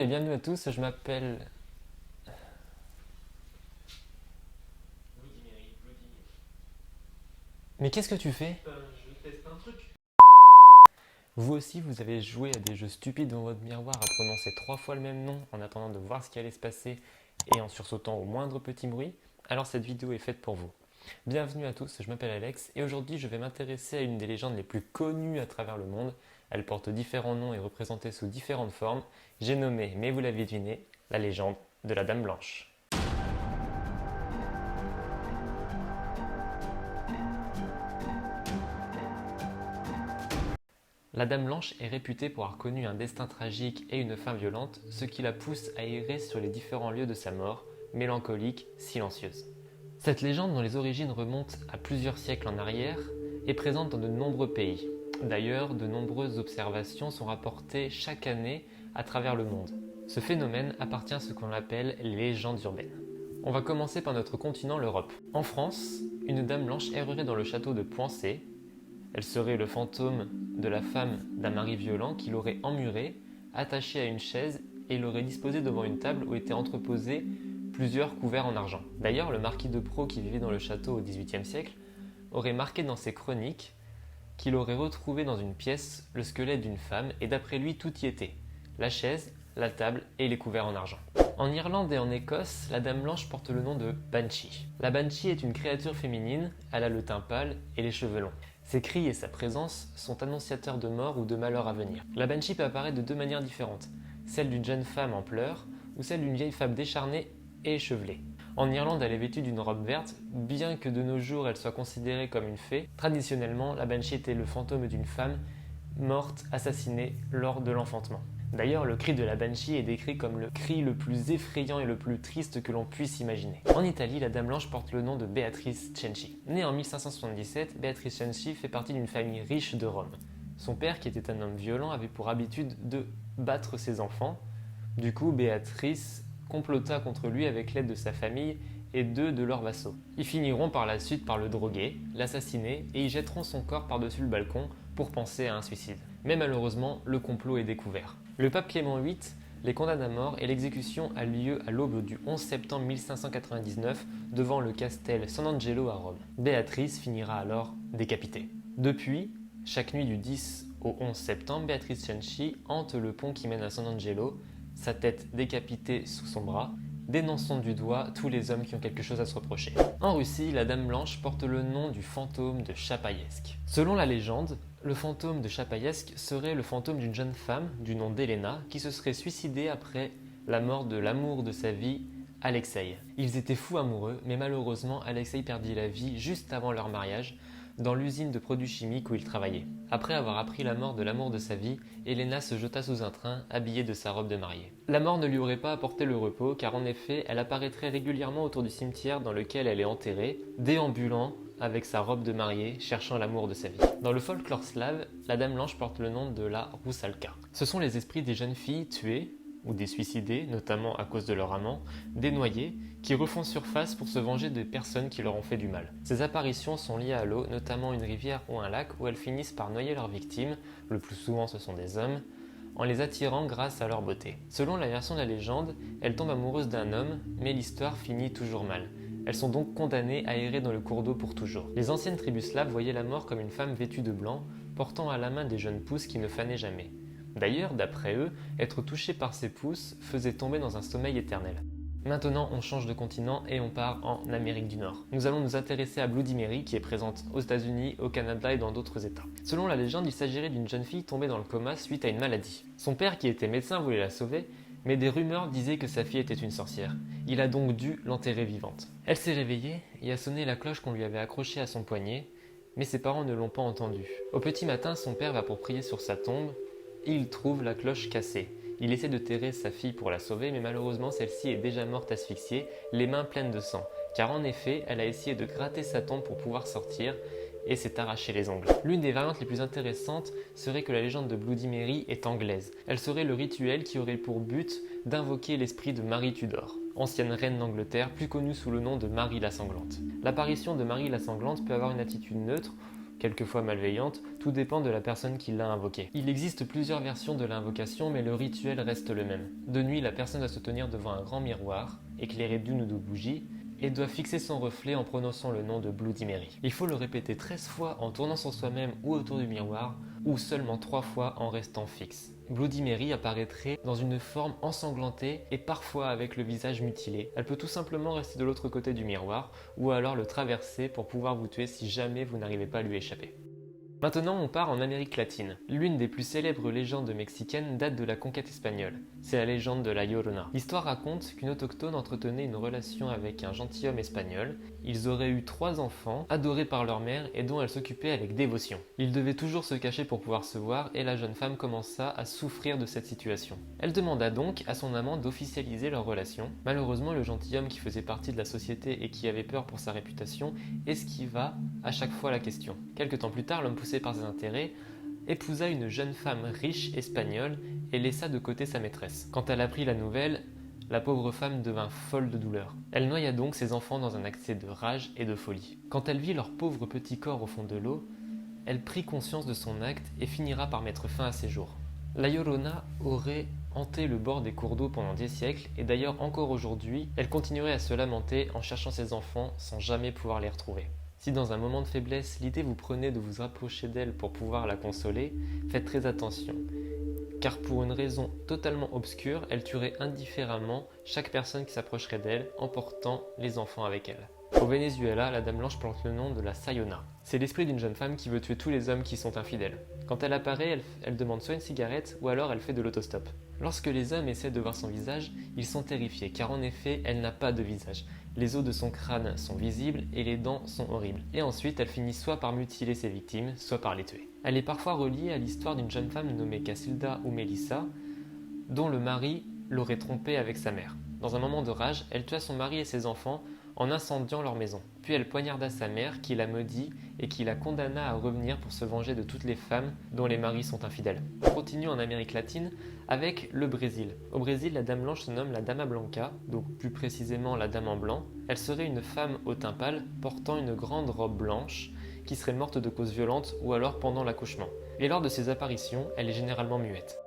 Et bienvenue à tous, je m'appelle... Mais qu'est-ce que tu fais? Je teste un truc. Vous aussi, vous avez joué à des jeux stupides devant votre miroir à prononcer 3 fois le même nom en attendant de voir ce qui allait se passer et en sursautant au moindre petit bruit? Alors cette vidéo est faite pour vous. Bienvenue à tous, je m'appelle Alex et aujourd'hui je vais m'intéresser à une des légendes les plus connues à travers le monde. Elle porte différents noms et est représentée sous différentes formes. J'ai nommé, mais vous l'avez deviné, la légende de la Dame Blanche. La Dame Blanche est réputée pour avoir connu un destin tragique et une fin violente, ce qui la pousse à errer sur les différents lieux de sa mort, mélancolique, silencieuse. Cette légende, dont les origines remontent à plusieurs siècles en arrière, est présente dans de nombreux pays. D'ailleurs, de nombreuses observations sont rapportées chaque année à travers le monde. Ce phénomène appartient à ce qu'on appelle les légendes urbaines. On va commencer par notre continent, l'Europe. En France, une Dame Blanche errerait dans le château de Poincé. Elle serait le fantôme de la femme d'un mari violent qui l'aurait emmurée, attachée à une chaise et l'aurait disposée devant une table où étaient entreposés plusieurs couverts en argent. D'ailleurs, le marquis de Pau, qui vivait dans le château au XVIIIe siècle, aurait marqué dans ses chroniques qu'il aurait retrouvé dans une pièce le squelette d'une femme et d'après lui tout y était, la chaise, la table et les couverts en argent. En Irlande et en Écosse, la Dame Blanche porte le nom de Banshee. La Banshee est une créature féminine, elle a le teint pâle et les cheveux longs. Ses cris et sa présence sont annonciateurs de mort ou de malheur à venir. La Banshee peut apparaître de deux manières différentes, celle d'une jeune femme en pleurs ou celle d'une vieille femme décharnée et échevelée. En Irlande, elle est vêtue d'une robe verte, bien que de nos jours elle soit considérée comme une fée. Traditionnellement, la Banshee était le fantôme d'une femme morte, assassinée lors de l'enfantement. D'ailleurs, le cri de la Banshee est décrit comme le cri le plus effrayant et le plus triste que l'on puisse imaginer. En Italie, la Dame Blanche porte le nom de Beatrice Cenci. Née en 1577, Beatrice Cenci fait partie d'une famille riche de Rome. Son père, qui était un homme violent, avait pour habitude de battre ses enfants. Du coup, Béatrice complota contre lui avec l'aide de sa famille et deux de leurs vassaux. Ils finiront par la suite par le droguer, l'assassiner et y jetteront son corps par-dessus le balcon pour penser à un suicide. Mais malheureusement, le complot est découvert. Le pape Clément VIII les condamne à mort et l'exécution a lieu à l'aube du 11 septembre 1599 devant le castel San Angelo à Rome. Béatrice finira alors décapitée. Depuis, chaque nuit du 10 au 11 septembre, Beatrice Cenci hante le pont qui mène à San Angelo, sa tête décapitée sous son bras, dénonçant du doigt tous les hommes qui ont quelque chose à se reprocher. En Russie, la Dame Blanche porte le nom du fantôme de Chapaïevsk. Selon la légende, le fantôme de Chapaïevsk serait le fantôme d'une jeune femme du nom d'Elena qui se serait suicidée après la mort de l'amour de sa vie, Alexei. Ils étaient fous amoureux, mais malheureusement, Alexei perdit la vie juste avant leur mariage dans l'usine de produits chimiques où il travaillait. Après avoir appris la mort de l'amour de sa vie, Elena se jeta sous un train, habillée de sa robe de mariée. La mort ne lui aurait pas apporté le repos, car en effet, elle apparaîtrait régulièrement autour du cimetière dans lequel elle est enterrée, déambulant avec sa robe de mariée, cherchant l'amour de sa vie. Dans le folklore slave, la Dame Blanche porte le nom de la Roussalka. Ce sont les esprits des jeunes filles tuées ou des suicidés, notamment à cause de leur amant, des noyés, qui refont surface pour se venger des personnes qui leur ont fait du mal. Ces apparitions sont liées à l'eau, notamment une rivière ou un lac, où elles finissent par noyer leurs victimes, le plus souvent ce sont des hommes, en les attirant grâce à leur beauté. Selon la version de la légende, elles tombent amoureuses d'un homme, mais l'histoire finit toujours mal. Elles sont donc condamnées à errer dans le cours d'eau pour toujours. Les anciennes tribus slaves voyaient la mort comme une femme vêtue de blanc, portant à la main des jeunes pousses qui ne fanaient jamais. D'ailleurs, d'après eux, être touché par ces pousses faisait tomber dans un sommeil éternel. Maintenant, on change de continent et on part en Amérique du Nord. Nous allons nous intéresser à Bloody Mary qui est présente aux États-Unis, au Canada et dans d'autres États. Selon la légende, il s'agirait d'une jeune fille tombée dans le coma suite à une maladie. Son père, qui était médecin, voulait la sauver, mais des rumeurs disaient que sa fille était une sorcière. Il a donc dû l'enterrer vivante. Elle s'est réveillée et a sonné la cloche qu'on lui avait accrochée à son poignet, mais ses parents ne l'ont pas entendue. Au petit matin, son père va pour prier sur sa tombe et il trouve la cloche cassée. Il essaie de terrer sa fille pour la sauver, mais malheureusement celle-ci est déjà morte asphyxiée, les mains pleines de sang. Car en effet, elle a essayé de gratter sa tombe pour pouvoir sortir et s'est arraché les ongles. L'une des variantes les plus intéressantes serait que la légende de Bloody Mary est anglaise. Elle serait le rituel qui aurait pour but d'invoquer l'esprit de Marie Tudor, ancienne reine d'Angleterre, plus connue sous le nom de Marie la Sanglante. L'apparition de Marie la Sanglante peut avoir une attitude neutre quelquefois malveillante, tout dépend de la personne qui l'a invoquée. Il existe plusieurs versions de l'invocation, mais le rituel reste le même. De nuit, la personne doit se tenir devant un grand miroir, éclairé d'une ou deux bougies, et doit fixer son reflet en prononçant le nom de Bloody Mary. Il faut le répéter 13 fois en tournant sur soi-même ou autour du miroir, ou seulement 3 fois en restant fixe. Bloody Mary apparaîtrait dans une forme ensanglantée et parfois avec le visage mutilé. Elle peut tout simplement rester de l'autre côté du miroir, ou alors le traverser pour pouvoir vous tuer si jamais vous n'arrivez pas à lui échapper. Maintenant, on part en Amérique latine. L'une des plus célèbres légendes mexicaines date de la conquête espagnole. C'est la légende de la Llorona. L'histoire raconte qu'une autochtone entretenait une relation avec un gentilhomme espagnol. Ils auraient eu 3 enfants, adorés par leur mère et dont elle s'occupait avec dévotion. Ils devaient toujours se cacher pour pouvoir se voir et la jeune femme commença à souffrir de cette situation. Elle demanda donc à son amant d'officialiser leur relation. Malheureusement, le gentilhomme qui faisait partie de la société et qui avait peur pour sa réputation esquiva à chaque fois la question. Quelque temps plus tard, l'homme poussé par ses intérêts, épousa une jeune femme riche espagnole et laissa de côté sa maîtresse. Quand elle apprit la nouvelle, la pauvre femme devint folle de douleur. Elle noya donc ses enfants dans un accès de rage et de folie. Quand elle vit leur pauvre petit corps au fond de l'eau, elle prit conscience de son acte et finira par mettre fin à ses jours. La Llorona aurait hanté le bord des cours d'eau pendant des siècles et d'ailleurs encore aujourd'hui, elle continuerait à se lamenter en cherchant ses enfants sans jamais pouvoir les retrouver. Si dans un moment de faiblesse, l'idée vous prenait de vous rapprocher d'elle pour pouvoir la consoler, faites très attention. Car pour une raison totalement obscure, elle tuerait indifféremment chaque personne qui s'approcherait d'elle, emportant les enfants avec elle. Au Venezuela, la Dame Blanche porte le nom de la Sayona. C'est l'esprit d'une jeune femme qui veut tuer tous les hommes qui sont infidèles. Quand elle apparaît, elle demande soit une cigarette ou alors elle fait de l'autostop. Lorsque les hommes essaient de voir son visage, ils sont terrifiés car en effet, elle n'a pas de visage. Les os de son crâne sont visibles et les dents sont horribles. Et ensuite, elle finit soit par mutiler ses victimes, soit par les tuer. Elle est parfois reliée à l'histoire d'une jeune femme nommée Casilda ou Melissa, dont le mari l'aurait trompée avec sa mère. Dans un moment de rage, elle tua son mari et ses enfants en incendiant leur maison. Puis elle poignarda sa mère, qui la maudit et qui la condamna à revenir pour se venger de toutes les femmes dont les maris sont infidèles. On continue en Amérique latine avec le Brésil. Au Brésil, la Dame Blanche se nomme la Dama Blanca, donc plus précisément la Dame en blanc. Elle serait une femme au teint pâle portant une grande robe blanche qui serait morte de cause violente ou alors pendant l'accouchement. Et lors de ses apparitions, elle est généralement muette.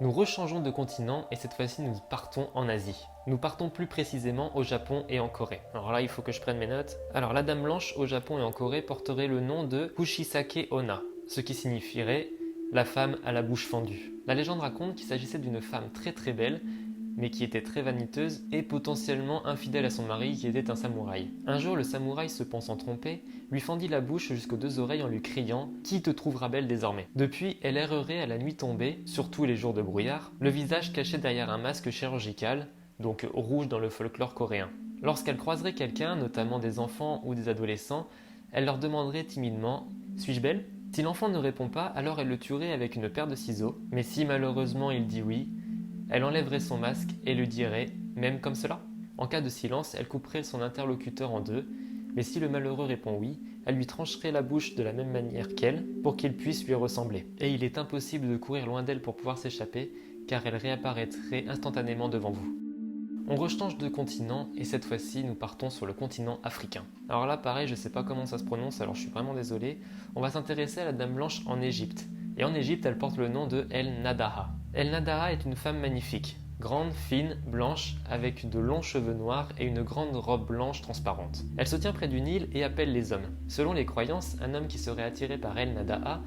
Nous rechangeons de continent et cette fois-ci nous partons en Asie. Nous partons plus précisément au Japon et en Corée. Alors là, il faut que je prenne mes notes. Alors la Dame Blanche au Japon et en Corée porterait le nom de Kushisake Onna, ce qui signifierait la femme à la bouche fendue. La légende raconte qu'il s'agissait d'une femme très très belle, mais qui était très vaniteuse et potentiellement infidèle à son mari qui était un samouraï. Un jour, le samouraï, se pensant trompé, lui fendit la bouche jusqu'aux 2 oreilles en lui criant « Qui te trouvera belle désormais ?» Depuis, elle errerait à la nuit tombée, surtout les jours de brouillard, le visage caché derrière un masque chirurgical, donc rouge dans le folklore coréen. Lorsqu'elle croiserait quelqu'un, notamment des enfants ou des adolescents, elle leur demanderait timidement « Suis-je belle ?» Si l'enfant ne répond pas, alors elle le tuerait avec une paire de ciseaux, mais si malheureusement il dit oui, elle enlèverait son masque et lui dirait « Même comme cela ?» En cas de silence, elle couperait son interlocuteur en 2, mais si le malheureux répond oui, elle lui trancherait la bouche de la même manière qu'elle pour qu'il puisse lui ressembler. Et il est impossible de courir loin d'elle pour pouvoir s'échapper, car elle réapparaîtrait instantanément devant vous. On rechange de continent et cette fois-ci nous partons sur le continent africain. Alors là pareil, je sais pas comment ça se prononce, alors je suis vraiment désolé. On va s'intéresser à la Dame Blanche en Égypte. Et en Égypte, elle porte le nom de El Nadaha. El Nadaha est une femme magnifique, grande, fine, blanche, avec de longs cheveux noirs et une grande robe blanche transparente. Elle se tient près du Nil et appelle les hommes. Selon les croyances, un homme qui serait attiré par El Nadaha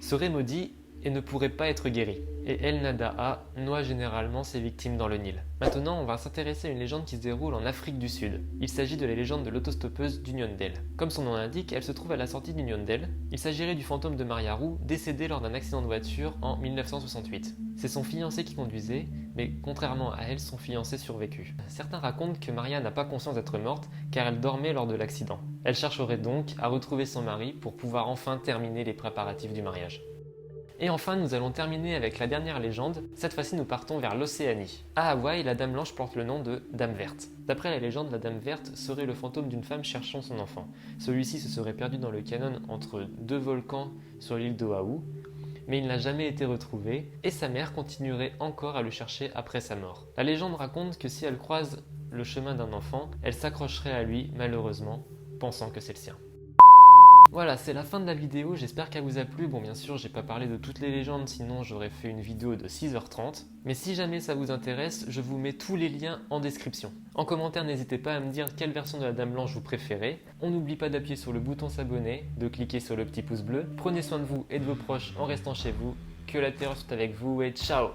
serait maudit et ne pourrait pas être guéri. Et El Nadaha noie généralement ses victimes dans le Nil. Maintenant, on va s'intéresser à une légende qui se déroule en Afrique du Sud. Il s'agit de la légende de l'autostoppeuse d'Uniondale. Comme son nom l'indique, elle se trouve à la sortie d'Uniondale. Il s'agirait du fantôme de Maria Roux, décédée lors d'un accident de voiture en 1968. C'est son fiancé qui conduisait, mais contrairement à elle, son fiancé survécut. Certains racontent que Maria n'a pas conscience d'être morte car elle dormait lors de l'accident. Elle chercherait donc à retrouver son mari pour pouvoir enfin terminer les préparatifs du mariage. Et enfin, nous allons terminer avec la dernière légende. Cette fois-ci, nous partons vers l'Océanie. À Hawaï, la Dame Blanche porte le nom de Dame Verte. D'après la légende, la Dame Verte serait le fantôme d'une femme cherchant son enfant. Celui-ci se serait perdu dans le canyon entre 2 volcans sur l'île d'Oahu, mais il n'a jamais été retrouvé, et sa mère continuerait encore à le chercher après sa mort. La légende raconte que si elle croise le chemin d'un enfant, elle s'accrocherait à lui, malheureusement, pensant que c'est le sien. Voilà, c'est la fin de la vidéo, j'espère qu'elle vous a plu. Bon, bien sûr, j'ai pas parlé de toutes les légendes, sinon j'aurais fait une vidéo de 6h30. Mais si jamais ça vous intéresse, je vous mets tous les liens en description. En commentaire, n'hésitez pas à me dire quelle version de la Dame Blanche vous préférez. On n'oublie pas d'appuyer sur le bouton s'abonner, de cliquer sur le petit pouce bleu. Prenez soin de vous et de vos proches en restant chez vous. Que la terreur soit avec vous et ciao!